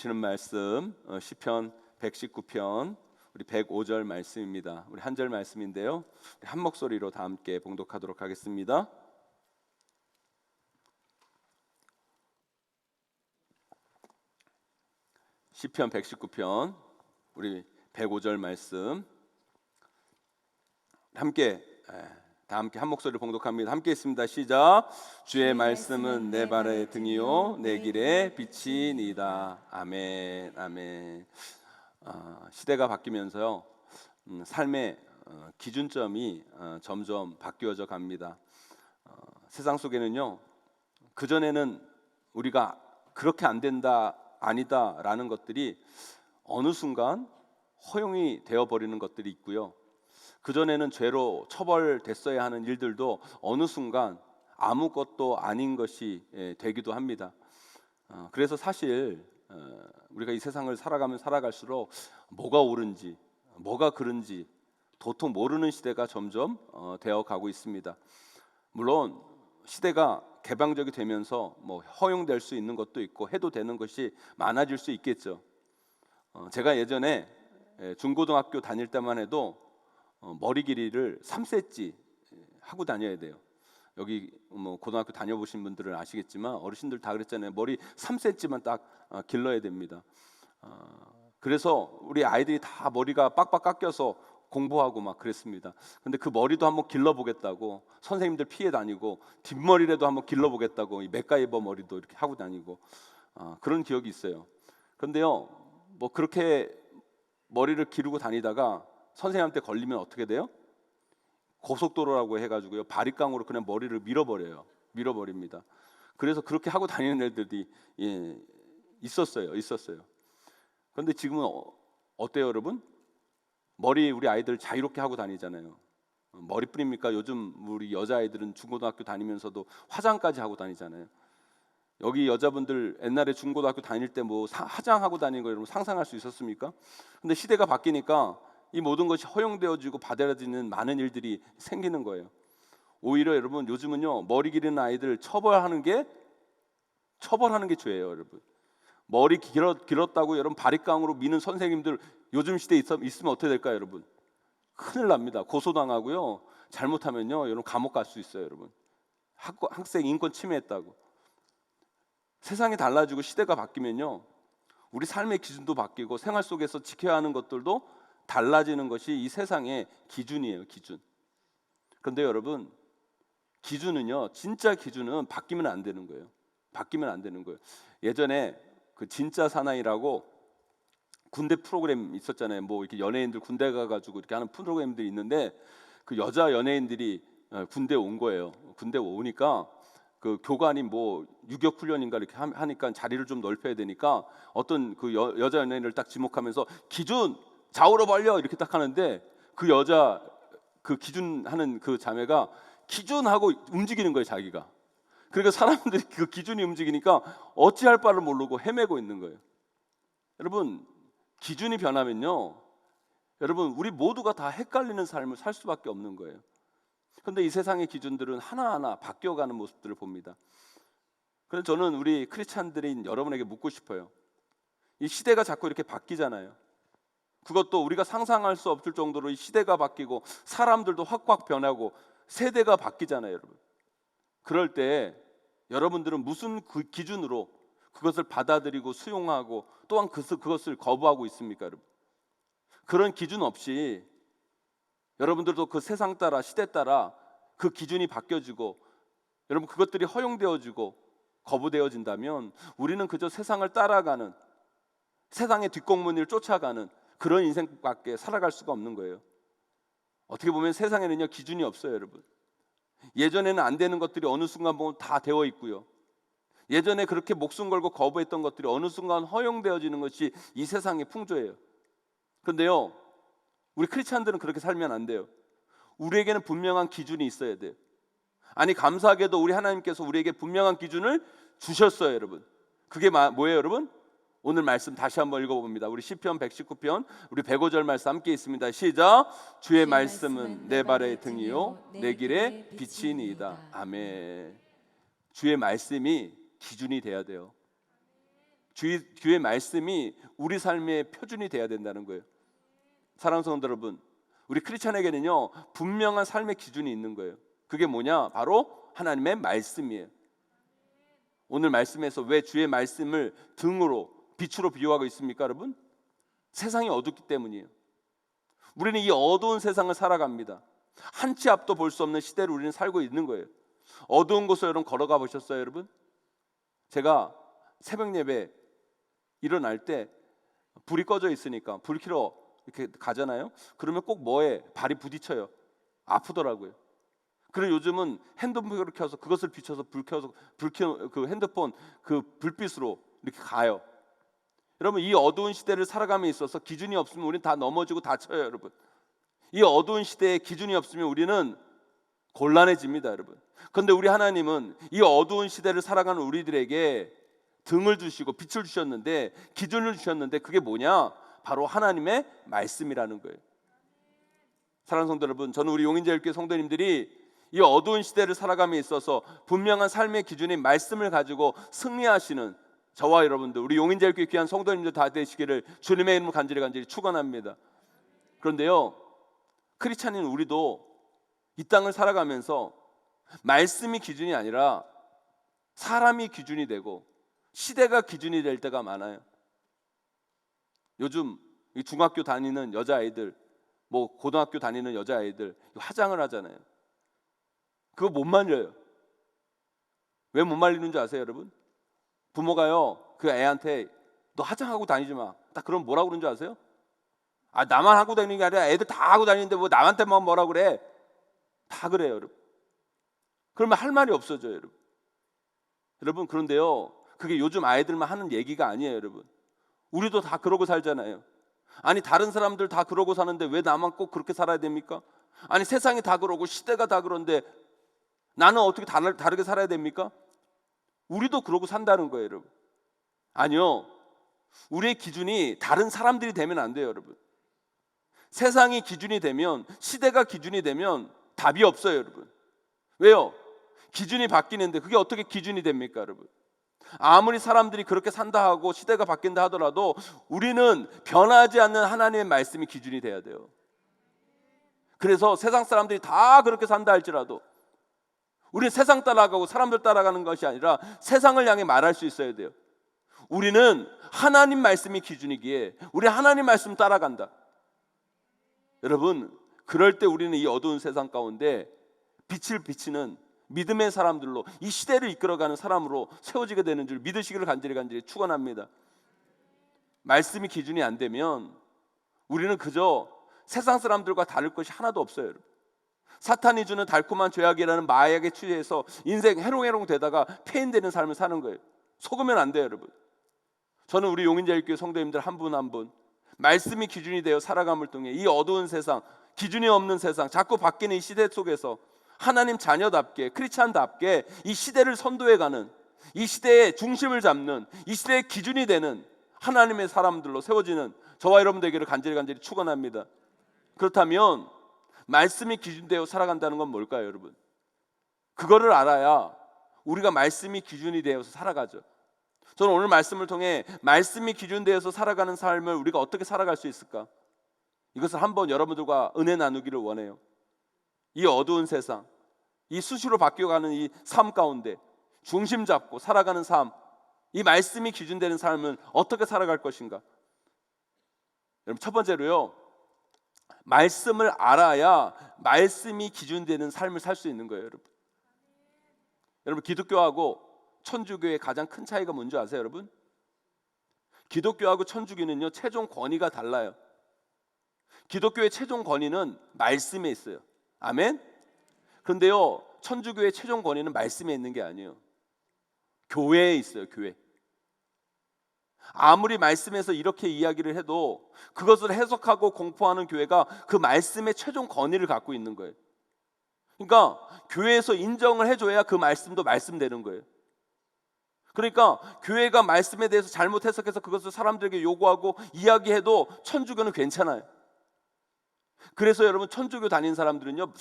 주시는 말씀 시편 119편 우리 105절 말씀입니다. 우리 한 절 말씀인데요. 우리 한 목소리로 다 함께 봉독하도록 하겠습니다. 시편 119편 우리 105절 말씀 함께 다 함께 한 목소리로 봉독합니다. 함께 있습니다. 시작. 주의 말씀은 내 발의 등이요 내 길의 빛이니이다. 아멘. 아멘. 시대가 바뀌면서요 삶의 기준점이 점점 바뀌어져 갑니다. 세상 속에는요 그전에는 우리가 그렇게 안 된다 아니다 라는 것들이 어느 순간 허용이 되어버리는 것들이 있고요, 그전에는 죄로 처벌됐어야 하는 일들도 어느 순간 아무것도 아닌 것이 되기도 합니다. 그래서 사실 우리가 이 세상을 살아가면 살아갈수록 뭐가 옳은지 뭐가 그른지 도통 모르는 시대가 점점 되어가고 있습니다. 물론 시대가 개방적이 되면서 뭐 허용될 수 있는 것도 있고 해도 되는 것이 많아질 수 있겠죠. 제가 예전에 중고등학교 다닐 때만 해도 머리 길이를 3cm 하고 다녀야 돼요. 여기 뭐 고등학교 다녀보신 분들은 아시겠지만 어르신들 다 그랬잖아요. 머리 3cm만 딱 길러야 됩니다. 그래서 우리 아이들이 다 머리가 빡빡 깎여서 공부하고 막 그랬습니다. 근데 그 머리도 한번 길러보겠다고 선생님들 피해 다니고 뒷머리라도 한번 길러보겠다고 이 맥가이버 머리도 이렇게 하고 다니고 그런 기억이 있어요. 그런데요 뭐 그렇게 머리를 기르고 다니다가 선생님한테 걸리면 어떻게 돼요? 고속도로라고 해가지고요 바리깡으로 그냥 머리를 밀어버립니다. 그래서 그렇게 하고 다니는 애들이 있었어요. 그런데 지금은 어때요 여러분? 머리 우리 아이들 자유롭게 하고 다니잖아요. 머리뿐입니까? 요즘 우리 여자아이들은 중고등학교 다니면서도 화장까지 하고 다니잖아요. 여기 여자분들 옛날에 중고등학교 다닐 때 뭐 화장하고 다니는 거 여러분 상상할 수 있었습니까? 근데 시대가 바뀌니까 이 모든 것이 허용되어지고 받아들여지는 많은 일들이 생기는 거예요. 오히려 여러분 요즘은요 머리 기르는 아이들 처벌하는 게 죄예요. 여러분 머리 길었다고 여러분 바리깡으로 미는 선생님들 요즘 시대에 있으면 어떻게 될까요? 여러분 큰일 납니다. 고소당하고요 잘못하면요 여러분 감옥 갈 수 있어요. 여러분 학생 인권 침해했다고. 세상이 달라지고 시대가 바뀌면요 우리 삶의 기준도 바뀌고 생활 속에서 지켜야 하는 것들도 달라지는 것이 이 세상의 기준이에요. 기준. 그런데 여러분 기준은요 진짜 기준은 바뀌면 안 되는 거예요. 예전에 그 진짜 사나이라고 군대 프로그램 있었잖아요. 뭐 이렇게 연예인들 군대 가가지고 이렇게 하는 프로그램들이 있는데 그 여자 연예인들이 군대 온 거예요. 군대 오니까 그 교관이 뭐 유격 훈련인가 이렇게 하니까 자리를 좀 넓혀야 되니까 어떤 그 여자 연예인을 딱 지목하면서 기준 좌우로 벌려 이렇게 딱 하는데 그 여자 그 기준하는 그 자매가 기준하고 움직이는 거예요. 자기가. 그러니까 사람들이 그 기준이 움직이니까 어찌할 바를 모르고 헤매고 있는 거예요. 여러분 기준이 변하면요 여러분 우리 모두가 다 헷갈리는 삶을 살 수밖에 없는 거예요. 그런데 이 세상의 기준들은 하나하나 바뀌어가는 모습들을 봅니다. 그래서 저는 우리 크리스찬들인 여러분에게 묻고 싶어요. 이 시대가 자꾸 이렇게 바뀌잖아요. 그것도 우리가 상상할 수 없을 정도로 이 시대가 바뀌고 사람들도 확확 변하고 세대가 바뀌잖아요. 여러분 그럴 때 여러분들은 무슨 그 기준으로 그것을 받아들이고 수용하고 또한 그것을 거부하고 있습니까? 여러분 그런 기준 없이 여러분들도 그 세상 따라 시대 따라 그 기준이 바뀌어지고 여러분 그것들이 허용되어지고 거부되어진다면 우리는 그저 세상을 따라가는 세상의 뒷공무니를 쫓아가는 그런 인생밖에 살아갈 수가 없는 거예요. 어떻게 보면 세상에는요 기준이 없어요. 여러분 예전에는 안 되는 것들이 어느 순간 보면 다 되어 있고요, 예전에 그렇게 목숨 걸고 거부했던 것들이 어느 순간 허용되어지는 것이 이 세상의 풍조예요. 그런데요 우리 크리스찬들은 그렇게 살면 안 돼요. 우리에게는 분명한 기준이 있어야 돼요. 아니 감사하게도 우리 하나님께서 우리에게 분명한 기준을 주셨어요. 여러분 그게 뭐예요? 여러분 오늘 말씀 다시 한번 읽어봅니다. 우리 시편 119편 우리 105절 말씀 함께 있습니다. 시작. 주의 말씀은 내 발의 등이요 내 길의 빛이니이다. 아멘. 주의 말씀이 기준이 돼야 돼요. 주의 말씀이 우리 삶의 표준이 돼야 된다는 거예요. 사랑하는 성도 여러분, 우리 크리스찬에게는요 분명한 삶의 기준이 있는 거예요. 그게 뭐냐? 바로 하나님의 말씀이에요. 오늘 말씀에서 왜 주의 말씀을 등으로 빛으로 비유하고 있습니까, 여러분? 세상이 어둡기 때문이에요. 우리는 이 어두운 세상을 살아갑니다. 한 치 앞도 볼 수 없는 시대를 우리는 살고 있는 거예요. 어두운 곳을 여러분 걸어가 보셨어요, 여러분? 제가 새벽 예배 일어날 때 불이 꺼져 있으니까 불 켜러 이렇게 가잖아요. 그러면 꼭 뭐에 발이 부딪혀요. 아프더라고요. 그리고 요즘은 핸드폰을 켜서 그것을 비춰서 불 켜서 그 핸드폰 그 불빛으로 이렇게 가요. 여러분, 이 어두운 시대를 살아감에 있어서 기준이 없으면 우리는 다 넘어지고 다쳐요, 여러분. 이 어두운 시대에 기준이 없으면 우리는 곤란해집니다, 여러분. 그런데 우리 하나님은 이 어두운 시대를 살아가는 우리들에게 등을 주시고 빛을 주셨는데, 기준을 주셨는데, 그게 뭐냐? 바로 하나님의 말씀이라는 거예요. 사랑하는 성도 여러분, 저는 우리 용인제일교회 성도님들이 이 어두운 시대를 살아감에 있어서 분명한 삶의 기준인 말씀을 가지고 승리하시는 저와 여러분들, 우리 용인제일교회 귀한 성도님들 다 되시기를 주님의 이름으로 간절히 축원합니다. 그런데요, 크리스찬인 우리도 이 땅을 살아가면서 말씀이 기준이 아니라 사람이 기준이 되고 시대가 기준이 될 때가 많아요. 요즘 중학교 다니는 여자아이들, 뭐 고등학교 다니는 여자아이들 화장을 하잖아요. 그거 못 말려요. 왜 못 말리는 줄 아세요, 여러분? 부모가요 그 애한테 너 화장하고 다니지 마. 딱 그럼 뭐라고 그러는 줄 아세요? 아, 나만 하고 다니는 게 아니라 애들 다 하고 다니는데 뭐 남한테만 뭐라 그래? 다 그래요, 여러분. 그러면 할 말이 없어져요, 여러분. 여러분, 그런데요, 그게 요즘 아이들만 하는 얘기가 아니에요, 여러분. 우리도 다 그러고 살잖아요. 아니, 다른 사람들 다 그러고 사는데 왜 나만 꼭 그렇게 살아야 됩니까? 아니, 세상이 다 그러고 시대가 다 그런데 나는 어떻게 다르게 살아야 됩니까? 우리도 그러고 산다는 거예요, 여러분. 아니요, 우리의 기준이 다른 사람들이 되면 안 돼요, 여러분. 세상이 기준이 되면, 시대가 기준이 되면 답이 없어요, 여러분. 왜요? 기준이 바뀌는데 그게 어떻게 기준이 됩니까, 여러분? 아무리 사람들이 그렇게 산다 하고 시대가 바뀐다 하더라도 우리는 변하지 않는 하나님의 말씀이 기준이 돼야 돼요. 그래서 세상 사람들이 다 그렇게 산다 할지라도 우리는 세상 따라가고 사람들 따라가는 것이 아니라 세상을 향해 말할 수 있어야 돼요. 우리는 하나님 말씀이 기준이기에 우리 하나님 말씀 따라간다. 여러분, 그럴 때 우리는 이 어두운 세상 가운데 빛을 비치는 믿음의 사람들로, 이 시대를 이끌어가는 사람으로 세워지게 되는 줄 믿으시기를 간절히 축원합니다. 말씀이 기준이 안 되면 우리는 그저 세상 사람들과 다를 것이 하나도 없어요, 여러분. 사탄이 주는 달콤한 죄악이라는 마약에 취해서 인생 해롱해롱 되다가 폐인되는 삶을 사는 거예요. 속으면 안 돼요, 여러분. 저는 우리 용인제일교회 성도님들 한 분 한 분 말씀이 기준이 되어 살아감을 통해 이 어두운 세상, 기준이 없는 세상, 자꾸 바뀌는 이 시대 속에서 하나님 자녀답게, 크리스찬답게 이 시대를 선도해가는, 이 시대의 중심을 잡는, 이 시대의 기준이 되는 하나님의 사람들로 세워지는 저와 여러분 되기를 간절히 축원합니다. 그렇다면 말씀이 기준되어 살아간다는 건 뭘까요, 여러분? 그거를 알아야 우리가 말씀이 기준이 되어서 살아가죠. 저는 오늘 말씀을 통해 말씀이 기준되어서 살아가는 삶을 우리가 어떻게 살아갈 수 있을까? 이것을 한번 여러분들과 은혜 나누기를 원해요. 이 어두운 세상, 이 수시로 바뀌어가는 이 삶 가운데 중심 잡고 살아가는 삶, 이 말씀이 기준되는 삶은 어떻게 살아갈 것인가? 여러분, 첫 번째로요, 말씀을 알아야 말씀이 기준되는 삶을 살 수 있는 거예요, 여러분. 여러분, 기독교하고 천주교의 가장 큰 차이가 뭔지 아세요, 여러분? 기독교하고 천주교는요, 최종 권위가 달라요. 기독교의 최종 권위는 말씀에 있어요. 아멘? 그런데요, 천주교의 최종 권위는 말씀에 있는 게 아니에요. 교회에 있어요, 교회. 아무리 말씀에서 이렇게 이야기를 해도 그것을 해석하고 공포하는 교회가 그 말씀의 최종 권위를 갖고 있는 거예요. 그러니까 교회에서 인정을 해줘야 그 말씀도 말씀되는 거예요. 그러니까 교회가 말씀에 대해서 잘못 해석해서 그것을 사람들에게 요구하고 이야기해도 천주교는 괜찮아요. 그래서 여러분, 천주교 다니는 사람들은요,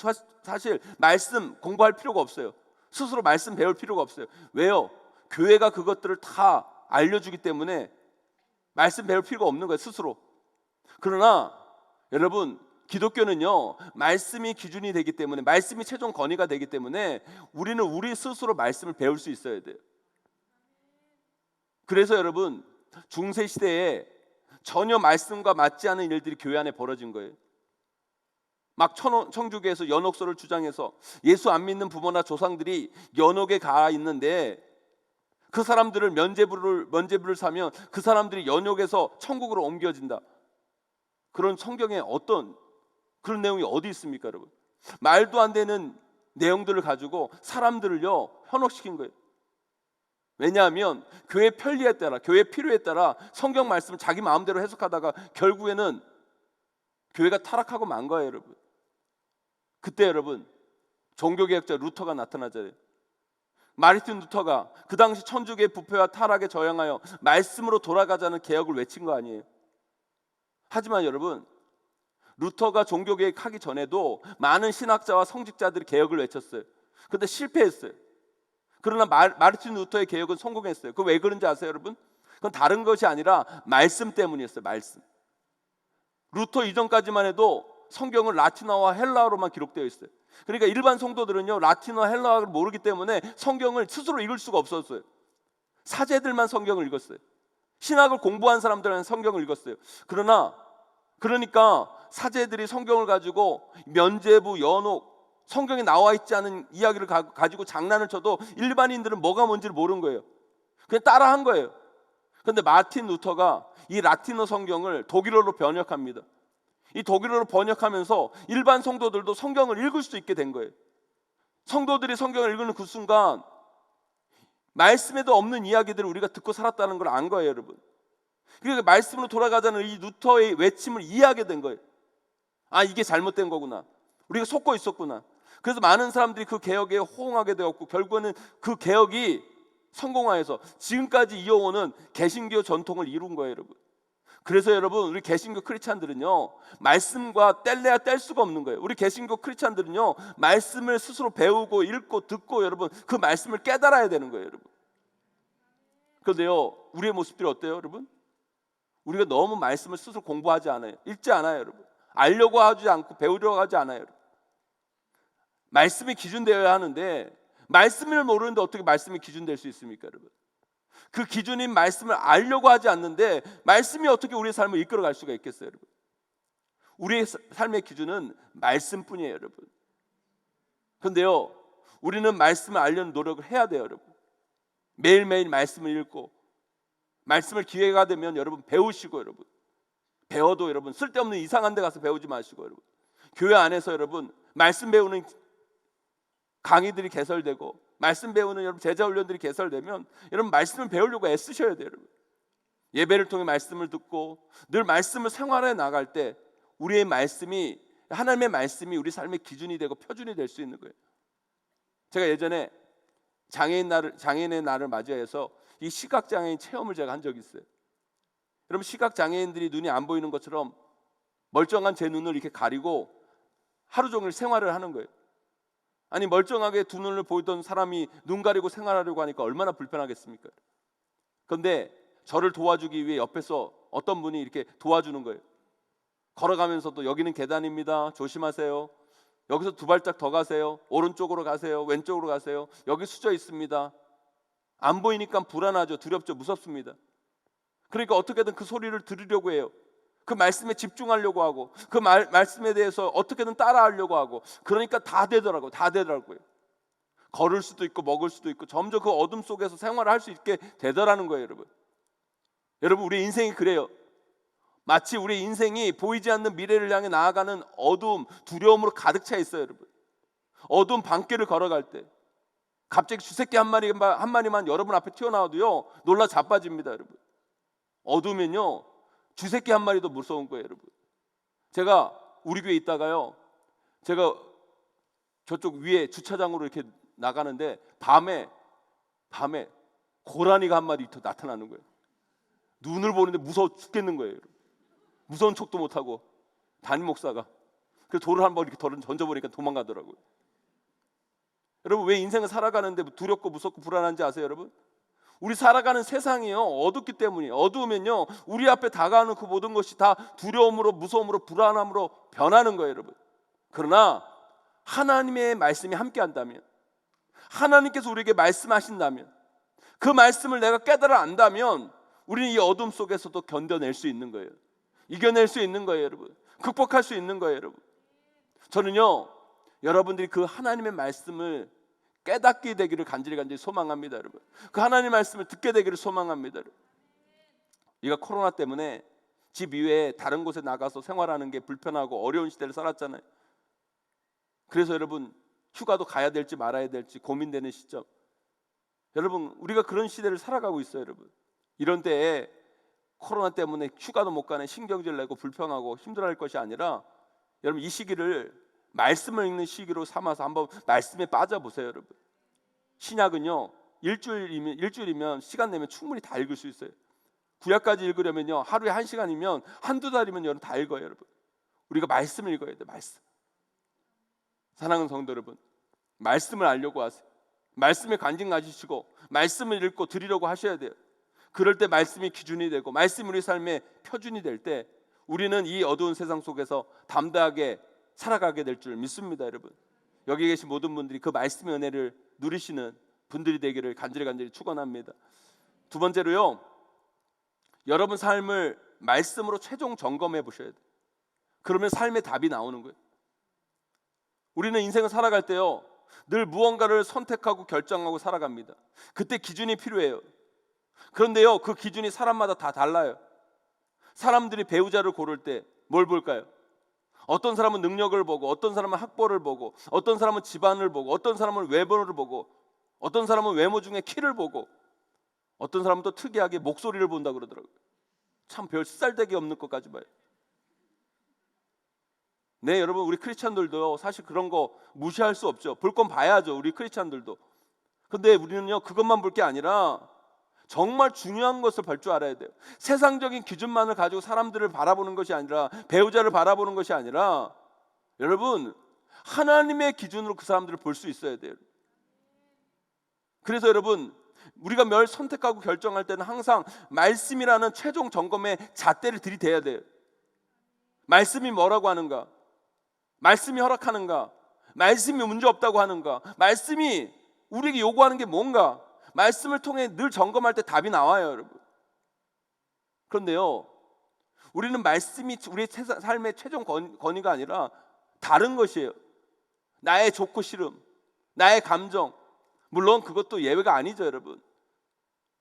사실 말씀 공부할 필요가 없어요. 스스로 말씀 배울 필요가 없어요. 왜요? 교회가 그것들을 다 알려주기 때문에 말씀 배울 필요가 없는 거예요, 스스로. 그러나 여러분, 기독교는요, 말씀이 기준이 되기 때문에, 말씀이 최종 권위가 되기 때문에 우리는 우리 스스로 말씀을 배울 수 있어야 돼요. 그래서 여러분, 중세 시대에 전혀 말씀과 맞지 않은 일들이 교회 안에 벌어진 거예요. 막 청주교에서 연옥소를 주장해서 예수 안 믿는 부모나 조상들이 연옥에 가 있는데 그 사람들을 면죄부를 사면 그 사람들이 연옥에서 천국으로 옮겨진다. 그런 성경에 어떤 그런 내용이 어디 있습니까, 여러분? 말도 안 되는 내용들을 가지고 사람들을요 현혹시킨 거예요. 왜냐하면 교회 편리에 따라, 교회 필요에 따라 성경 말씀을 자기 마음대로 해석하다가 결국에는 교회가 타락하고 만 거예요, 여러분. 그때 여러분, 종교개혁자 루터가 나타나잖아요. 마르틴 루터가 그 당시 천주교의 부패와 타락에 저항하여 말씀으로 돌아가자는 개혁을 외친 거 아니에요. 하지만 여러분, 루터가 종교개혁하기 전에도 많은 신학자와 성직자들이 개혁을 외쳤어요. 그런데 실패했어요. 그러나 마르틴 루터의 개혁은 성공했어요. 그 왜 그런지 아세요, 여러분? 그건 다른 것이 아니라 말씀 때문이었어요. 말씀. 루터 이전까지만 해도 성경은 라틴어와 헬라어로만 기록되어 있어요. 그러니까 일반 성도들은요, 라틴어, 헬라어를 모르기 때문에 성경을 스스로 읽을 수가 없었어요. 사제들만 성경을 읽었어요. 신학을 공부한 사람들은 성경을 읽었어요. 그러니까 사제들이 성경을 가지고 면죄부, 연옥, 성경에 나와 있지 않은 이야기를 가지고 장난을 쳐도 일반인들은 뭐가 뭔지를 모르는 거예요. 그냥 따라한 거예요. 그런데 마틴 루터가 이 라틴어 성경을 독일어로 번역합니다. 이 독일어로 번역하면서 일반 성도들도 성경을 읽을 수 있게 된 거예요. 성도들이 성경을 읽는 그 순간 말씀에도 없는 이야기들을 우리가 듣고 살았다는 걸 안 거예요, 여러분. 그러니까 말씀으로 돌아가자는 이 루터의 외침을 이해하게 된 거예요. 아, 이게 잘못된 거구나. 우리가 속고 있었구나. 그래서 많은 사람들이 그 개혁에 호응하게 되었고 결국에는 그 개혁이 성공하여서 지금까지 이어오는 개신교 전통을 이룬 거예요, 여러분. 그래서 여러분, 우리 개신교 크리스찬들은요, 말씀과 뗄래야 뗄 수가 없는 거예요. 우리 개신교 크리스찬들은요, 말씀을 스스로 배우고 읽고 듣고 여러분 그 말씀을 깨달아야 되는 거예요, 여러분. 그런데요, 우리의 모습들이 어때요, 여러분? 우리가 너무 말씀을 스스로 공부하지 않아요. 읽지 않아요, 여러분. 알려고 하지 않고 배우려고 하지 않아요, 여러분. 말씀이 기준되어야 하는데 말씀을 모르는데 어떻게 말씀이 기준될 수 있습니까, 여러분? 그 기준인 말씀을 알려고 하지 않는데 말씀이 어떻게 우리의 삶을 이끌어갈 수가 있겠어요, 여러분? 우리의 삶의 기준은 말씀뿐이에요, 여러분. 그런데요, 우리는 말씀을 알려는 노력을 해야 돼요, 여러분. 매일매일 말씀을 읽고 말씀을 기회가 되면 여러분 배우시고, 여러분 배워도 여러분 쓸데없는 이상한 데 가서 배우지 마시고, 여러분 교회 안에서 여러분 말씀 배우는 강의들이 개설되고 말씀 배우는 여러분 제자 훈련들이 개설되면 여러분 말씀을 배우려고 애쓰셔야 돼요, 여러분. 예배를 통해 말씀을 듣고 늘 말씀을 생활해 나갈 때 우리의 말씀이, 하나님의 말씀이 우리 삶의 기준이 되고 표준이 될 수 있는 거예요. 제가 예전에 장애인의 날을 맞이해서 이 시각장애인 체험을 제가 한 적이 있어요. 여러분, 시각장애인들이 눈이 안 보이는 것처럼 멀쩡한 제 눈을 이렇게 가리고 하루 종일 생활을 하는 거예요. 아니, 멀쩡하게 두 눈을 보이던 사람이 눈 가리고 생활하려고 하니까 얼마나 불편하겠습니까? 그런데 저를 도와주기 위해 옆에서 어떤 분이 이렇게 도와주는 거예요. 걸어가면서도 여기는 계단입니다, 조심하세요. 여기서 두 발짝 더 가세요. 오른쪽으로 가세요. 왼쪽으로 가세요. 여기 수저 있습니다. 안 보이니까 불안하죠. 두렵죠. 무섭습니다. 그러니까 어떻게든 그 소리를 들으려고 해요. 그 말씀에 집중하려고 하고 그 말씀에 대해서 어떻게든 따라하려고 하고, 그러니까 다 되더라고요. 걸을 수도 있고 먹을 수도 있고 점점 그 어둠 속에서 생활을 할 수 있게 되더라는 거예요, 여러분. 여러분, 우리 인생이 그래요. 마치 우리 인생이 보이지 않는 미래를 향해 나아가는 어두움, 두려움으로 가득 차 있어요, 여러분. 어두운 밤길을 걸어갈 때 갑자기 쥐새끼 한 마리만 여러분 앞에 튀어나와도요 놀라 자빠집니다, 여러분. 어두우면요 쥐새끼 한 마리도 무서운 거예요, 여러분. 제가 우리 교회에 있다가요, 제가 저쪽 위에 주차장으로 이렇게 나가는데 밤에 고라니가 한 마리 나타나는 거예요. 눈을 보는데 무서워 죽겠는 거예요, 여러분. 무서운 척도 못하고 담임 목사가 그래서 돌을 한 번 이렇게 던져버리니까 도망가더라고요. 여러분, 왜 인생을 살아가는데 두렵고 무섭고 불안한지 아세요, 여러분? 우리 살아가는 세상이요 어둡기 때문이에요. 어두우면요 우리 앞에 다가오는 그 모든 것이 다 두려움으로, 무서움으로, 불안함으로 변하는 거예요, 여러분. 그러나 하나님의 말씀이 함께한다면, 하나님께서 우리에게 말씀하신다면, 그 말씀을 내가 깨달아 안다면 우리는 이 어둠 속에서도 견뎌낼 수 있는 거예요. 이겨낼 수 있는 거예요, 여러분. 극복할 수 있는 거예요, 여러분. 저는요 여러분들이 그 하나님의 말씀을 깨닫게 되기를 간절히 소망합니다, 여러분. 그 하나님의 말씀을 듣게 되기를 소망합니다, 여러분. 우리가 코로나 때문에 집 이외에 다른 곳에 나가서 생활하는 게 불편하고 어려운 시대를 살았잖아요. 그래서 여러분 휴가도 가야 될지 말아야 될지 고민되는 시점, 여러분 우리가 그런 시대를 살아가고 있어요, 여러분. 이런 때에 코로나 때문에 휴가도 못 가네 신경질 내고 불평하고 힘들어할 것이 아니라, 여러분 이 시기를 말씀을 읽는 시기로 삼아서 한번 말씀에 빠져보세요, 여러분. 신약은요 일주일이면 시간 내면 충분히 다 읽을 수 있어요. 구약까지 읽으려면요 하루에 1시간이면 한두 달이면 여러분 다 읽어요, 여러분. 우리가 말씀을 읽어야 돼요, 말씀. 사랑하는 성도 여러분, 말씀을 알려고 하세요. 말씀에 관심 가지시고 말씀을 읽고 드리려고 하셔야 돼요. 그럴 때 말씀이 기준이 되고 말씀이 우리 삶의 표준이 될 때 우리는 이 어두운 세상 속에서 담대하게 살아가게 될 줄 믿습니다, 여러분. 여기 계신 모든 분들이 그 말씀의 은혜를 누리시는 분들이 되기를 간절히 축원합니다. 두 번째로요, 여러분 삶을 말씀으로 최종 점검해 보셔야 돼요. 그러면 삶의 답이 나오는 거예요. 우리는 인생을 살아갈 때요 늘 무언가를 선택하고 결정하고 살아갑니다. 그때 기준이 필요해요. 그런데요 그 기준이 사람마다 다 달라요. 사람들이 배우자를 고를 때 뭘 볼까요? 어떤 사람은 능력을 보고, 어떤 사람은 학벌을 보고, 어떤 사람은 집안을 보고, 어떤 사람은 외모를 보고, 어떤 사람은 외모 중에 키를 보고, 어떤 사람은 또 특이하게 목소리를 본다 그러더라고요. 참 별 쓰잘데기 없는 것까지 봐요. 네, 여러분 우리 크리스찬들도 사실 그런 거 무시할 수 없죠. 볼 건 봐야죠, 우리 크리스찬들도. 근데 우리는요 그것만 볼 게 아니라 정말 중요한 것을 볼 줄 알아야 돼요. 세상적인 기준만을 가지고 사람들을 바라보는 것이 아니라, 배우자를 바라보는 것이 아니라, 여러분 하나님의 기준으로 그 사람들을 볼 수 있어야 돼요. 그래서 여러분 우리가 뭘 선택하고 결정할 때는 항상 말씀이라는 최종 점검의 잣대를 들이대야 돼요. 말씀이 뭐라고 하는가? 말씀이 허락하는가? 말씀이 문제 없다고 하는가? 말씀이 우리에게 요구하는 게 뭔가? 말씀을 통해 늘 점검할 때 답이 나와요, 여러분. 그런데요 우리는 말씀이 우리의 삶의 최종 권위가 아니라 다른 것이에요. 나의 좋고 싫음, 나의 감정, 물론 그것도 예외가 아니죠, 여러분.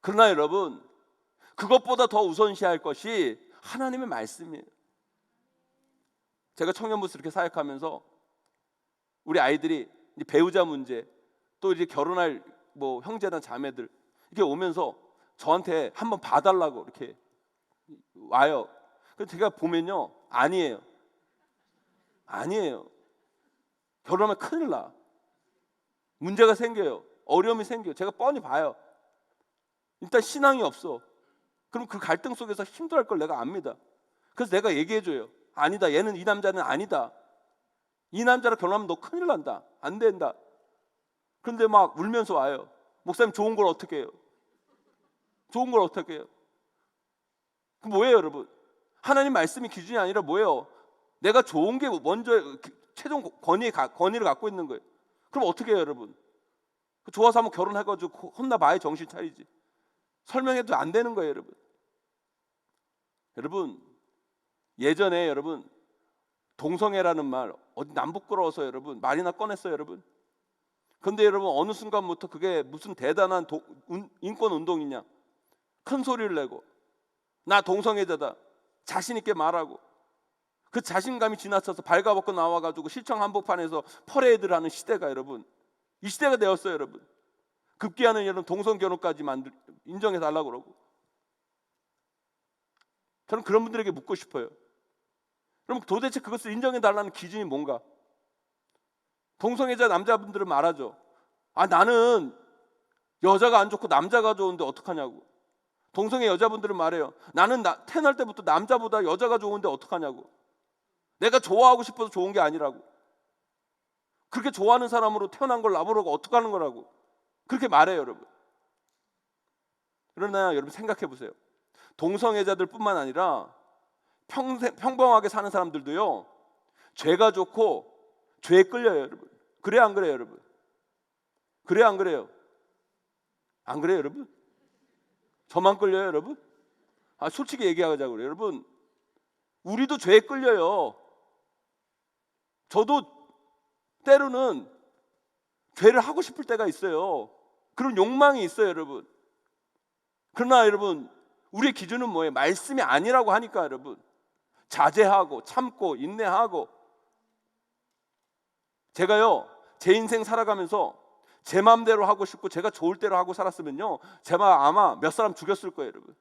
그러나 여러분 그것보다 더 우선시할 것이 하나님의 말씀이에요. 제가 청년부서 이렇게 사역하면서 우리 아이들이 이제 배우자 문제, 또 이제 결혼할 뭐 형제나 자매들 이렇게 오면서 저한테 한번 봐달라고 이렇게 와요. 그래서 제가 보면요 아니에요. 결혼하면 큰일 나. 문제가 생겨요. 어려움이 생겨요. 제가 뻔히 봐요. 일단 신앙이 없어. 그럼 그 갈등 속에서 힘들어할 걸 내가 압니다. 그래서 내가 얘기해줘요. 아니다, 얘는 이 남자는 아니다. 이 남자랑 결혼하면 너 큰일 난다. 안 된다. 그런데 막 울면서 와요. 목사님 좋은 걸 어떻게 해요? 좋은 걸 어떻게 해요? 그 뭐예요, 여러분? 하나님 말씀이 기준이 아니라 뭐예요? 내가 좋은 게 먼저 최종 권위를 갖고 있는 거예요. 그럼 어떻게 해요, 여러분? 좋아서 한번 결혼해가지고 혼나봐야 정신 차리지. 설명해도 안 되는 거예요, 여러분. 여러분 예전에 여러분 동성애라는 말 어디 남부끄러워서 여러분 말이나 꺼냈어요, 여러분. 근데 여러분 어느 순간부터 그게 무슨 대단한 인권 운동이냐, 큰 소리를 내고 나 동성애자다 자신 있게 말하고, 그 자신감이 지나쳐서 발가벗고 나와가지고 시청 한복판에서 퍼레이드를 하는 시대가 여러분 이 시대가 되었어요, 여러분. 급기야는 여러분 동성 결혼까지 인정해 달라고 그러고. 저는 그런 분들에게 묻고 싶어요. 그럼 도대체 그것을 인정해 달라는 기준이 뭔가? 동성애자 남자분들은 말하죠. 아, 나는 여자가 안 좋고 남자가 좋은데 어떡하냐고. 동성애 여자분들은 말해요. 나는 태어날 때부터 남자보다 여자가 좋은데 어떡하냐고. 내가 좋아하고 싶어서 좋은 게 아니라고. 그렇게 좋아하는 사람으로 태어난 걸 나보라고 어떡하는 거라고. 그렇게 말해요, 여러분. 그러나 여러분 생각해 보세요. 동성애자들뿐만 아니라 평범하게 사는 사람들도요, 죄가 좋고 죄에 끌려요, 여러분. 그래요, 안 그래요, 여러분? 그래요, 안 그래요? 안 그래요, 여러분? 저만 끌려요, 여러분? 솔직히 얘기하자고 그래요, 여러분. 우리도 죄에 끌려요. 저도 때로는 죄를 하고 싶을 때가 있어요. 그런 욕망이 있어요, 여러분. 그러나 여러분, 우리의 기준은 뭐예요? 말씀이 아니라고 하니까 여러분, 자제하고 참고 인내하고. 제가요, 제 인생 살아가면서 제 마음대로 하고 싶고 제가 좋을 대로 하고 살았으면요, 제가 아마 몇 사람 죽였을 거예요, 여러분.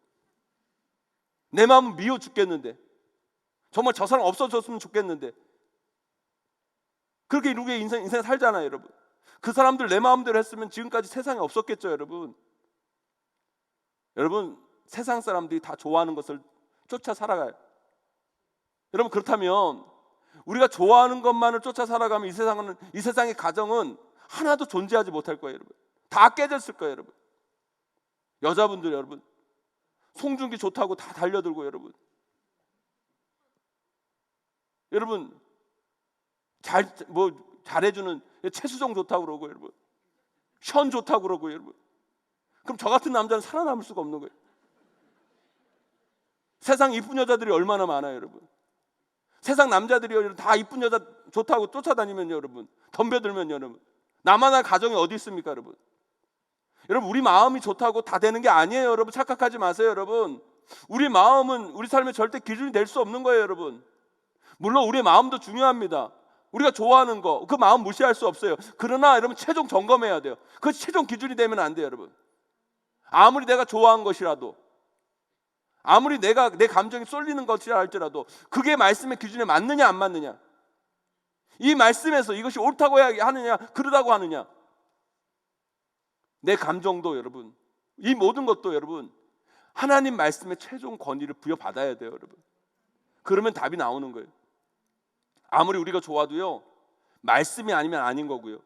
내 마음은 미워 죽겠는데, 정말 저 사람 없어졌으면 좋겠는데, 그렇게 우리의 인생 살잖아요, 여러분. 그 사람들 내 마음대로 했으면 지금까지 세상에 없었겠죠, 여러분. 여러분, 세상 사람들이 다 좋아하는 것을 쫓아 살아가요. 여러분, 그렇다면 우리가 좋아하는 것만을 쫓아 살아가면 이 세상의 가정은 하나도 존재하지 못할 거예요, 여러분. 다 깨졌을 거예요, 여러분. 여자분들 여러분, 송중기 좋다고 다 달려들고, 여러분 잘해주는 최수정 좋다고 그러고, 여러분 션 좋다고 그러고, 여러분. 그럼 저 같은 남자는 살아남을 수가 없는 거예요. 세상 이쁜 여자들이 얼마나 많아요, 여러분. 세상 남자들이 다 이쁜 여자 좋다고 쫓아다니면요, 여러분, 덤벼들면 여러분, 나만한 가정이 어디 있습니까, 여러분? 여러분, 우리 마음이 좋다고 다 되는 게 아니에요, 여러분. 착각하지 마세요, 여러분. 우리 마음은 우리 삶의 절대 기준이 될 수 없는 거예요, 여러분. 물론 우리의 마음도 중요합니다. 우리가 좋아하는 거, 그 마음 무시할 수 없어요. 그러나 여러분, 최종 점검해야 돼요. 그 최종 기준이 되면 안 돼요, 여러분. 아무리 내가 좋아한 것이라도, 아무리 내 감정이 쏠리는 것이라 할지라도, 그게 말씀의 기준에 맞느냐 안 맞느냐, 이 말씀에서 이것이 옳다고 하느냐 그러다고 하느냐, 내 감정도 여러분, 이 모든 것도 여러분, 하나님 말씀의 최종 권위를 부여받아야 돼요, 여러분. 그러면 답이 나오는 거예요. 아무리 우리가 좋아도요, 말씀이 아니면 아닌 거고요.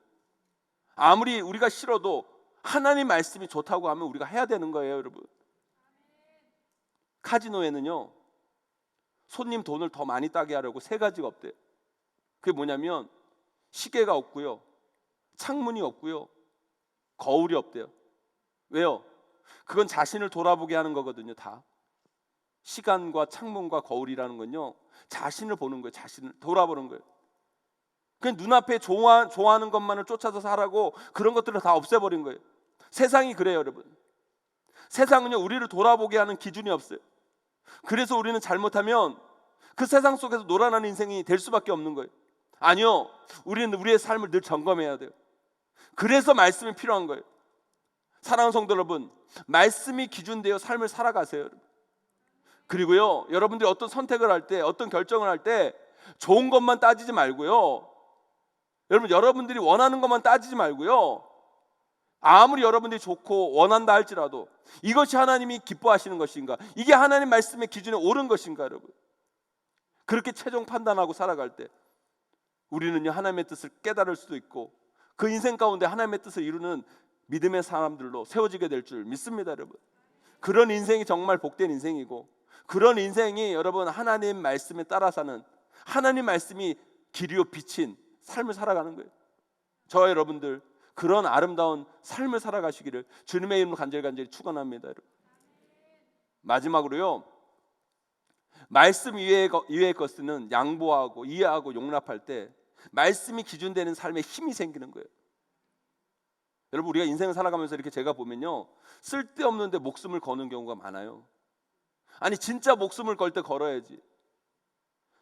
아무리 우리가 싫어도 하나님 말씀이 좋다고 하면 우리가 해야 되는 거예요, 여러분. 카지노에는요, 손님 돈을 더 많이 따게 하려고 세 가지가 없대요. 그게 뭐냐면, 시계가 없고요, 창문이 없고요, 거울이 없대요. 왜요? 그건 자신을 돌아보게 하는 거거든요, 다. 시간과 창문과 거울이라는 건요, 자신을 보는 거예요. 자신을 돌아보는 거예요. 그냥 눈앞에 좋아하는 것만을 쫓아서 살라고 그런 것들을 다 없애버린 거예요. 세상이 그래요, 여러분. 세상은요, 우리를 돌아보게 하는 기준이 없어요. 그래서 우리는 잘못하면 그 세상 속에서 놀아나는 인생이 될 수밖에 없는 거예요. 아니요, 우리는 우리의 삶을 늘 점검해야 돼요. 그래서 말씀이 필요한 거예요. 사랑하는 성도 여러분, 말씀이 기준되어 삶을 살아가세요, 여러분. 그리고요, 여러분들이 어떤 선택을 할 때, 어떤 결정을 할 때 좋은 것만 따지지 말고요, 여러분들이 원하는 것만 따지지 말고요, 아무리 여러분들이 좋고 원한다 할지라도 이것이 하나님이 기뻐하시는 것인가, 이게 하나님 말씀의 기준에 옳은 것인가, 여러분. 그렇게 최종 판단하고 살아갈 때 우리는요, 하나님의 뜻을 깨달을 수도 있고, 그 인생 가운데 하나님의 뜻을 이루는 믿음의 사람들로 세워지게 될 줄 믿습니다, 여러분. 그런 인생이 정말 복된 인생이고, 그런 인생이 여러분, 하나님 말씀에 따라 사는, 하나님 말씀이 길이요 빛인 삶을 살아가는 거예요. 저와 여러분들 그런 아름다운 삶을 살아가시기를 주님의 이름으로 간절히 축원합니다, 여러분. 마지막으로요, 말씀 이외의 것은 양보하고 이해하고 용납할 때 말씀이 기준되는 삶에 힘이 생기는 거예요. 여러분, 우리가 인생을 살아가면서 이렇게 제가 보면요, 쓸데없는데 목숨을 거는 경우가 많아요. 아니, 진짜 목숨을 걸 때 걸어야지.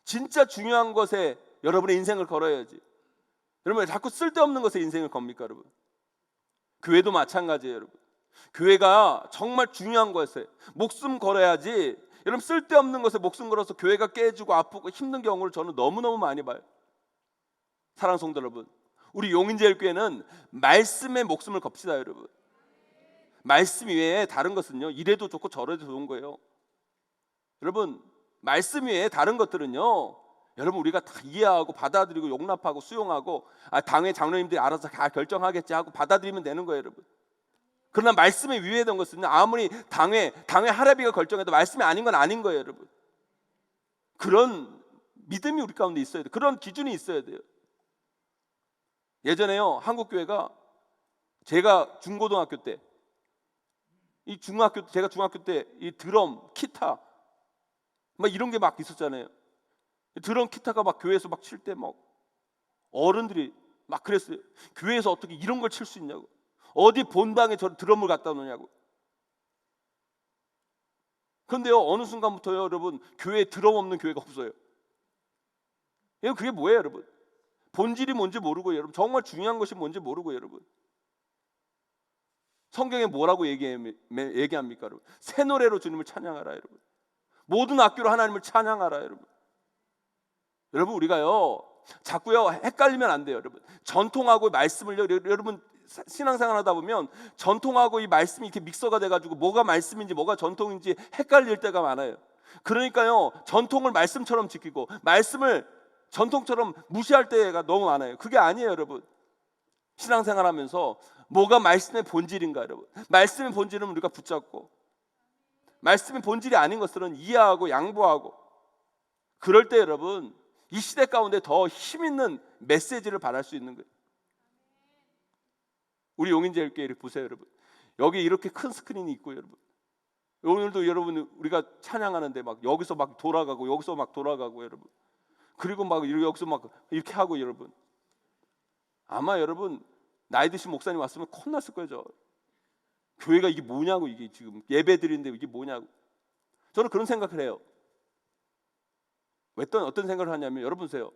진짜 중요한 것에 여러분의 인생을 걸어야지. 여러분, 자꾸 쓸데없는 것에 인생을 겁니까, 여러분? 교회도 마찬가지예요, 여러분. 교회가 정말 중요한 것에 목숨 걸어야지. 여러분, 쓸데없는 것에 목숨 걸어서 교회가 깨지고 아프고 힘든 경우를 저는 너무너무 많이 봐요. 사랑하는 성도 여러분, 우리 용인제일교회는 말씀에 목숨을 겁시다, 여러분. 말씀 외에 다른 것은요, 이래도 좋고 저래도 좋은 거예요. 여러분, 말씀 외에 다른 것들은요, 여러분, 우리가 다 이해하고 받아들이고 용납하고 수용하고, 당회 장로님들이 알아서 다 결정하겠지 하고 받아들이면 되는 거예요, 여러분. 그러나 말씀에 위배된 것은 아무리 당회 할애비가 결정해도 말씀이 아닌 건 아닌 거예요, 여러분. 그런 믿음이 우리 가운데 있어야 돼요. 그런 기준이 있어야 돼요. 예전에요, 한국 교회가 제가 중고등학교 때, 제가 중학교 때 이 드럼, 기타 막 이런 게 막 있었잖아요. 드럼, 기타가 막 교회에서 막 칠 때 막 어른들이 막 그랬어요. 교회에서 어떻게 이런 걸 칠 수 있냐고. 어디 본당에 저 드럼을 갖다 놓냐고. 그런데요, 어느 순간부터요, 여러분, 교회에 드럼 없는 교회가 없어요. 여러분, 그게 뭐예요, 여러분? 본질이 뭔지 모르고, 여러분, 정말 중요한 것이 뭔지 모르고, 여러분. 성경에 뭐라고 얘기합니까, 여러분? 새 노래로 주님을 찬양하라, 여러분. 모든 악기로 하나님을 찬양하라, 여러분. 여러분, 우리가요, 자꾸요 헷갈리면 안 돼요, 여러분. 전통하고 말씀을요, 여러분 신앙생활 하다 보면 전통하고 이 말씀이 이렇게 믹서가 돼가지고 뭐가 말씀인지 뭐가 전통인지 헷갈릴 때가 많아요. 그러니까요, 전통을 말씀처럼 지키고 말씀을 전통처럼 무시할 때가 너무 많아요. 그게 아니에요, 여러분. 신앙생활하면서 뭐가 말씀의 본질인가, 여러분. 말씀의 본질은 우리가 붙잡고, 말씀의 본질이 아닌 것들은 이해하고 양보하고, 그럴 때 여러분, 이 시대 가운데 더 힘있는 메시지를 받을 수 있는 거예요. 우리 용인제일교회 보세요, 여러분. 여기 이렇게 큰 스크린이 있고, 여러분, 오늘도 여러분 우리가 찬양하는데 막 여기서 막 돌아가고 여기서 막 돌아가고, 여러분. 그리고 막 여기서 막 이렇게 하고, 여러분. 아마 여러분 나이 드신 목사님 왔으면 콘났을 거예요. 저 교회가 이게 뭐냐고, 이게 지금 예배 드리는데 이게 뭐냐고. 저는 그런 생각을 해요. 어떤 생각을 하냐면, 여러분 보세요.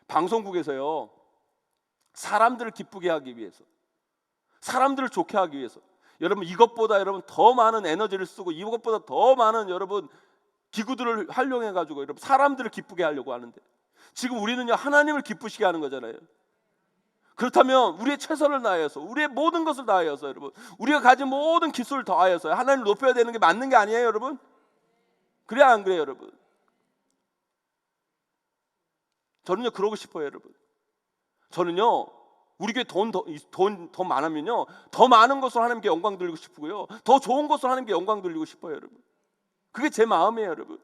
방송국에서요, 사람들을 기쁘게 하기 위해서, 사람들을 좋게 하기 위해서, 여러분 이것보다 여러분 더 많은 에너지를 쓰고 이것보다 더 많은 여러분 기구들을 활용해 가지고 여러분 사람들을 기쁘게 하려고 하는데, 지금 우리는요 하나님을 기쁘시게 하는 거잖아요. 그렇다면 우리의 최선을 다하여서, 우리의 모든 것을 다하여서, 여러분 우리가 가진 모든 기술을 다하여서 하나님을 높여야 되는 게 맞는 게 아니에요, 여러분? 그래야 안 그래요, 여러분? 저는요 그러고 싶어요, 여러분. 저는요 우리 교회 돈 더 많으면요 더 많은 것으로 하나님께 영광 돌리고 싶고요, 더 좋은 것으로 하나님께 영광 돌리고 싶어요, 여러분. 그게 제 마음이에요, 여러분.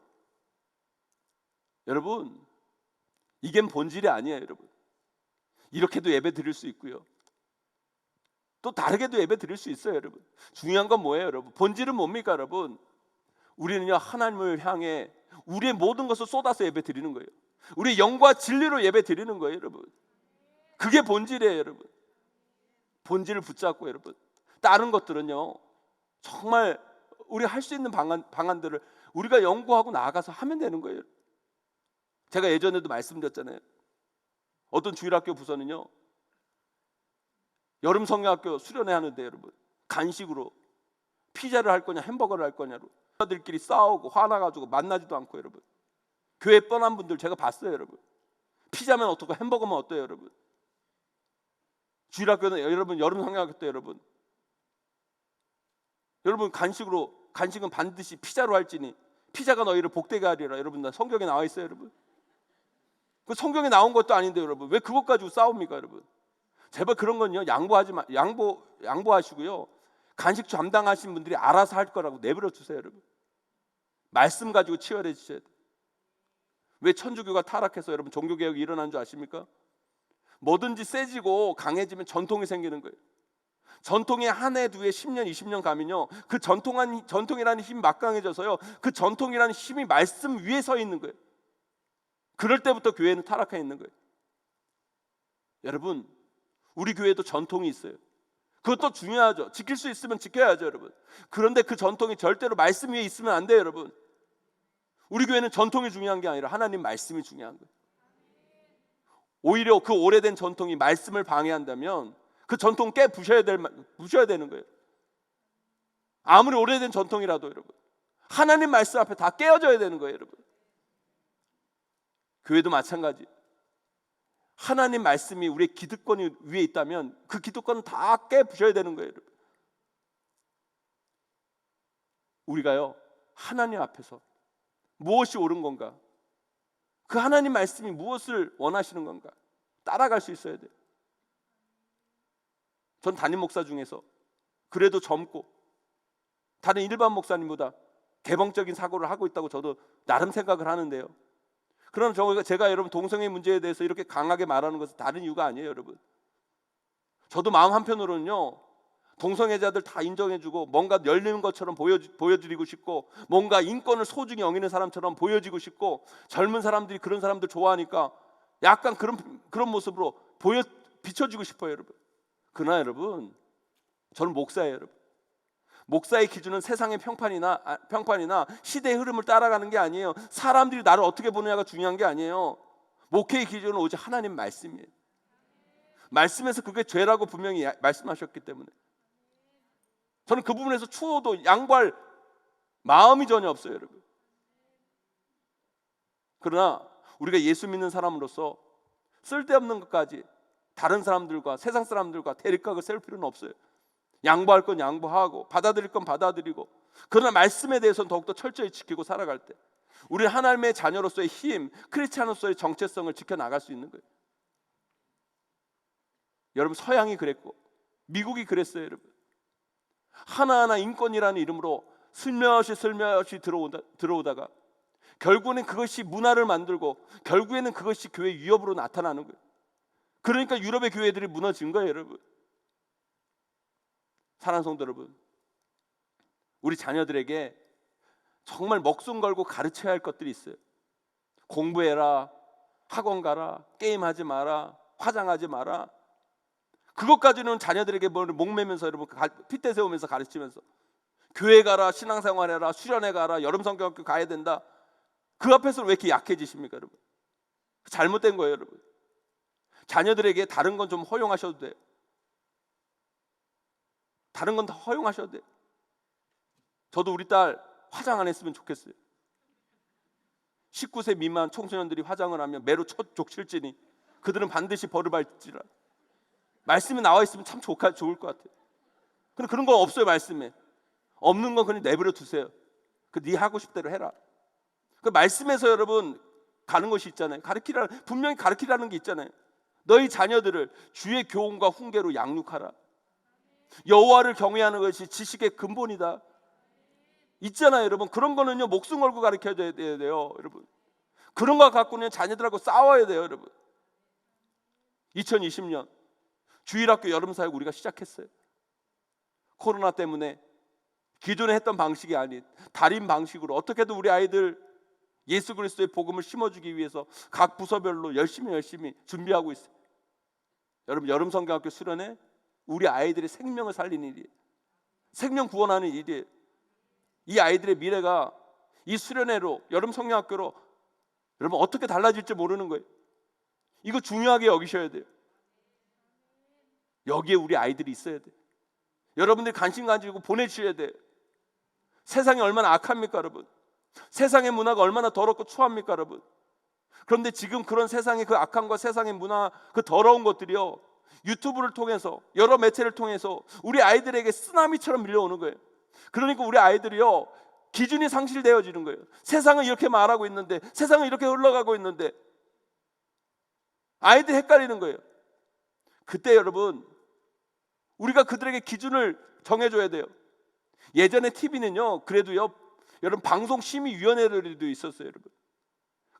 여러분, 이게 본질이 아니에요, 여러분. 이렇게도 예배 드릴 수 있고요, 또 다르게도 예배 드릴 수 있어요, 여러분. 중요한 건 뭐예요, 여러분? 본질은 뭡니까, 여러분? 우리는요 하나님을 향해 우리의 모든 것을 쏟아서 예배 드리는 거예요. 우리의 영과 진리로 예배 드리는 거예요, 여러분. 그게 본질이에요, 여러분. 본질을 붙잡고, 여러분, 다른 것들은요 정말 우리 할 수 있는 방안들을 우리가 연구하고 나아가서 하면 되는 거예요. 제가 예전에도 말씀드렸잖아요. 어떤 주일학교 부서는요 여름 성경학교 수련회 하는데, 여러분 간식으로 피자를 할 거냐 햄버거를 할 거냐로 들끼리 싸우고 화나가지고 만나지도 않고, 여러분 교회 뻔한 분들 제가 봤어요, 여러분. 피자면 어떻고 햄버거면 어때요, 여러분? 주일학교는 여러분 여름 성경학교 때 여러분 간식은 반드시 피자로 할지니 피자가 너희를 복되게 하리라. 여러분, 나 성경에 나와 있어요, 여러분. 그 성경에 나온 것도 아닌데, 여러분 왜 그것 가지고 싸웁니까, 여러분? 제발 그런 건요 양보하시고요, 간식 담당하신 분들이 알아서 할 거라고 내버려 두세요, 여러분. 말씀 가지고 치열해지셔야 돼요. 왜 천주교가 타락해서 여러분 종교개혁이 일어난 줄 아십니까? 뭐든지 세지고 강해지면 전통이 생기는 거예요. 전통이 한 해, 두 해, 10년, 20년 가면요 그 전통이라는 힘이 막강해져서요 그 전통이라는 힘이 말씀 위에 서 있는 거예요. 그럴 때부터 교회는 타락해 있는 거예요. 여러분, 우리 교회도 전통이 있어요. 그것도 중요하죠. 지킬 수 있으면 지켜야죠, 여러분. 그런데 그 전통이 절대로 말씀 위에 있으면 안 돼요, 여러분. 우리 교회는 전통이 중요한 게 아니라 하나님 말씀이 중요한 거예요. 오히려 그 오래된 전통이 말씀을 방해한다면 그 전통 부셔야 되는 거예요. 아무리 오래된 전통이라도, 여러분 하나님 말씀 앞에 다 깨어져야 되는 거예요, 여러분. 교회도 마찬가지. 하나님 말씀이 우리의 기득권이 위에 있다면 그 기득권은 다 깨부셔야 되는 거예요, 여러분. 우리가요 하나님 앞에서 무엇이 옳은 건가, 그 하나님 말씀이 무엇을 원하시는 건가 따라갈 수 있어야 돼요. 전 담임 목사 중에서 그래도 젊고 다른 일반 목사님보다 개방적인 사고를 하고 있다고 저도 나름 생각을 하는데요. 그럼 제가 여러분 동성애 문제에 대해서 이렇게 강하게 말하는 것은 다른 이유가 아니에요, 여러분. 저도 마음 한편으로는요, 동성애자들 다 인정해주고 뭔가 열리는 것처럼 보여드리고 싶고, 뭔가 인권을 소중히 여기는 사람처럼 보여지고 싶고, 젊은 사람들이 그런 사람들 좋아하니까 약간 그런 모습으로 비춰주고 싶어요, 여러분. 그러나 여러분, 저는 목사예요, 여러분. 목사의 기준은 세상의 평판이나 시대의 흐름을 따라가는 게 아니에요. 사람들이 나를 어떻게 보느냐가 중요한 게 아니에요. 목회의 기준은 오직 하나님 말씀이에요. 말씀에서 그게 죄라고 분명히 말씀하셨기 때문에 저는 그 부분에서 추호도 양보할 마음이 전혀 없어요, 여러분. 그러나 우리가 예수 믿는 사람으로서 쓸데없는 것까지 다른 사람들과 세상 사람들과 대립각을 세울 필요는 없어요. 양보할 건 양보하고 받아들일 건 받아들이고, 그러나 말씀에 대해서는 더욱더 철저히 지키고 살아갈 때 우리 하나님의 자녀로서의 힘, 크리스찬으로서의 정체성을 지켜나갈 수 있는 거예요. 여러분, 서양이 그랬고 미국이 그랬어요, 여러분. 하나하나 인권이라는 이름으로 슬며시 들어오다가 결국에는 그것이 문화를 만들고 결국에는 그것이 교회 위협으로 나타나는 거예요. 그러니까 유럽의 교회들이 무너진 거예요, 여러분. 사랑하는 성도 여러분, 우리 자녀들에게 정말 목숨 걸고 가르쳐야 할 것들이 있어요. 공부해라, 학원 가라, 게임하지 마라, 화장하지 마라. 그것까지는 자녀들에게 뭘 목매면서 여러분 핏대 세우면서 가르치면서, 교회 가라, 신앙생활해라, 수련회 가라, 여름 성경학교 가야 된다. 그 앞에서 왜 이렇게 약해지십니까, 여러분? 잘못된 거예요, 여러분. 자녀들에게 다른 건 좀 허용하셔도 돼요. 다른 건 다 허용하셔도 돼요. 저도 우리 딸 화장 안 했으면 좋겠어요. 19세 미만 청소년들이 화장을 하면 매로 첫 족칠지니 그들은 반드시 벌을 받지라. 말씀이 나와 있으면 참 좋을 것 같아요. 근데 그런 거 없어요, 말씀에. 없는 건 그냥 내버려 두세요. 네 하고 싶대로 해라. 그 말씀에서 여러분 가는 것이 있잖아요. 분명히 가르치라는 게 있잖아요. 너희 자녀들을 주의 교훈과 훈계로 양육하라. 여호와를 경외하는 것이 지식의 근본이다. 있잖아요, 여러분. 그런 거는요 목숨 걸고 가르쳐야 돼요, 여러분. 그런 거 갖고는 자녀들하고 싸워야 돼요, 여러분. 2020년 주일학교 여름사역 우리가 시작했어요. 코로나 때문에 기존에 했던 방식이 아닌 다른 방식으로 어떻게든 우리 아이들 예수 그리스도의 복음을 심어주기 위해서 각 부서별로 열심히 준비하고 있어요. 여러분, 여름 성경학교 수련회 우리 아이들의 생명을 살리는 일이에요. 생명 구원하는 일이에요. 이 아이들의 미래가 이 수련회로, 여름 성경학교로 여러분 어떻게 달라질지 모르는 거예요. 이거 중요하게 여기셔야 돼요. 여기에 우리 아이들이 있어야 돼요. 여러분들이 관심 가지고 보내주셔야 돼요. 세상이 얼마나 악합니까, 여러분? 세상의 문화가 얼마나 더럽고 추합니까, 여러분? 그런데 지금 그런 세상의 그 악함과 세상의 문화, 그 더러운 것들이요, 유튜브를 통해서, 여러 매체를 통해서 우리 아이들에게 쓰나미처럼 밀려오는 거예요. 그러니까 우리 아이들이요 기준이 상실되어지는 거예요. 세상은 이렇게 말하고 있는데, 세상은 이렇게 흘러가고 있는데 아이들이 헷갈리는 거예요. 그때 여러분 우리가 그들에게 기준을 정해줘야 돼요. 예전에 TV는요 그래도요 여러분 방송심의위원회들도 있었어요, 여러분.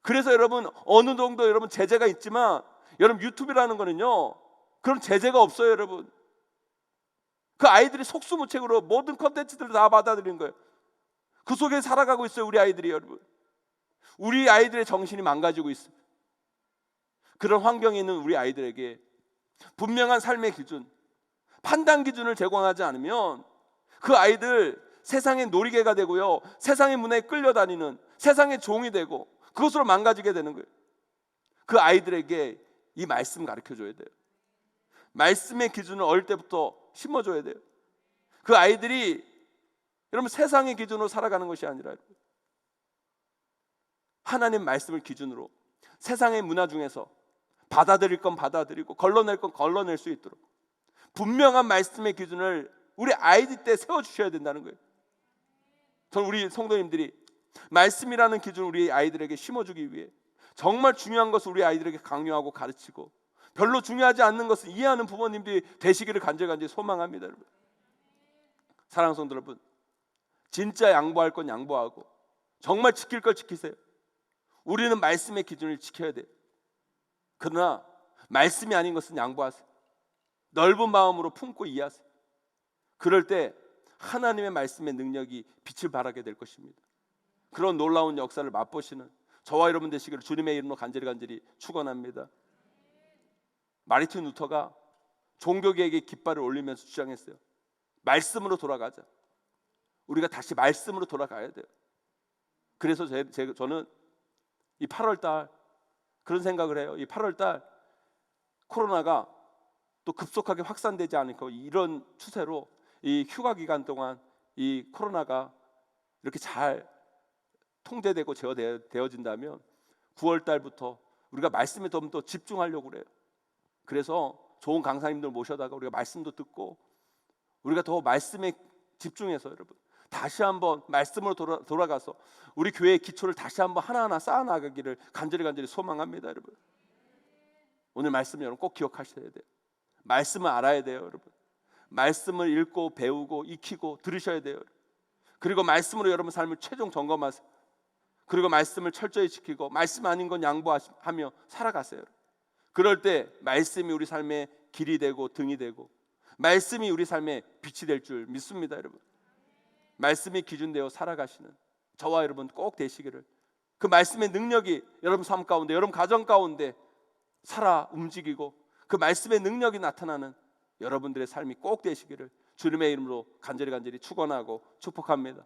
그래서 여러분 어느 정도 여러분 제재가 있지만 여러분 유튜브라는 거는요 그런 제재가 없어요, 여러분. 그 아이들이 속수무책으로 모든 컨텐츠들을 다 받아들이는 거예요. 그 속에 살아가고 있어요, 우리 아이들이, 여러분. 우리 아이들의 정신이 망가지고 있어요. 그런 환경에 있는 우리 아이들에게 분명한 삶의 기준, 판단 기준을 제공하지 않으면 그 아이들 세상의 놀이개가 되고요, 세상의 문화에 끌려다니는 세상의 종이 되고 그것으로 망가지게 되는 거예요. 그 아이들에게 이 말씀 가르쳐줘야 돼요. 말씀의 기준을 어릴 때부터 심어줘야 돼요. 그 아이들이 여러분 세상의 기준으로 살아가는 것이 아니라 하나님 말씀을 기준으로 세상의 문화 중에서 받아들일 건 받아들이고 걸러낼 건 걸러낼 수 있도록 분명한 말씀의 기준을 우리 아이들 때 세워주셔야 된다는 거예요. 저는 우리 성도님들이 말씀이라는 기준을 우리 아이들에게 심어주기 위해 정말 중요한 것을 우리 아이들에게 강요하고 가르치고 별로 중요하지 않는 것을 이해하는 부모님들이 되시기를 간절히 소망합니다, 여러분. 사랑하는 성도 여러분, 진짜 양보할 건 양보하고 정말 지킬 걸 지키세요. 우리는 말씀의 기준을 지켜야 돼요. 그러나 말씀이 아닌 것은 양보하세요. 넓은 마음으로 품고 이해하세요. 그럴 때 하나님의 말씀의 능력이 빛을 발하게 될 것입니다. 그런 놀라운 역사를 맛보시는 저와 여러분 되시기를 주님의 이름으로 간절히 축원합니다. 마르틴 루터가 종교개혁의 깃발을 올리면서 주장했어요. 말씀으로 돌아가자. 우리가 다시 말씀으로 돌아가야 돼요. 그래서 저는 이 8월 달 그런 생각을 해요. 이 8월 달 코로나가 또 급속하게 확산되지 않고 이런 추세로 이 휴가 기간 동안 이 코로나가 이렇게 잘 통제되고 제어되어진다면 9월 달부터 우리가 말씀에 좀 더 집중하려고 그래요. 그래서 좋은 강사님들 모셔다가 우리가 말씀도 듣고 우리가 더 말씀에 집중해서 여러분 다시 한번 말씀으로 돌아가서 우리 교회의 기초를 다시 한번 하나하나 쌓아나가기를 간절히 소망합니다. 여러분, 오늘 말씀 여러분 꼭 기억하셔야 돼요. 말씀을 알아야 돼요. 여러분, 말씀을 읽고 배우고 익히고 들으셔야 돼요. 그리고 말씀으로 여러분 삶을 최종 점검하세요. 그리고 말씀을 철저히 지키고 말씀 아닌 건 양보하며 살아가세요. 그럴 때 말씀이 우리 삶의 길이 되고 등이 되고 말씀이 우리 삶의 빛이 될 줄 믿습니다. 여러분, 말씀이 기준되어 살아가시는 저와 여러분 꼭 되시기를, 그 말씀의 능력이 여러분 삶 가운데 여러분 가정 가운데 살아 움직이고 그 말씀의 능력이 나타나는 여러분들의 삶이 꼭 되시기를 주님의 이름으로 간절히 축원하고 축복합니다.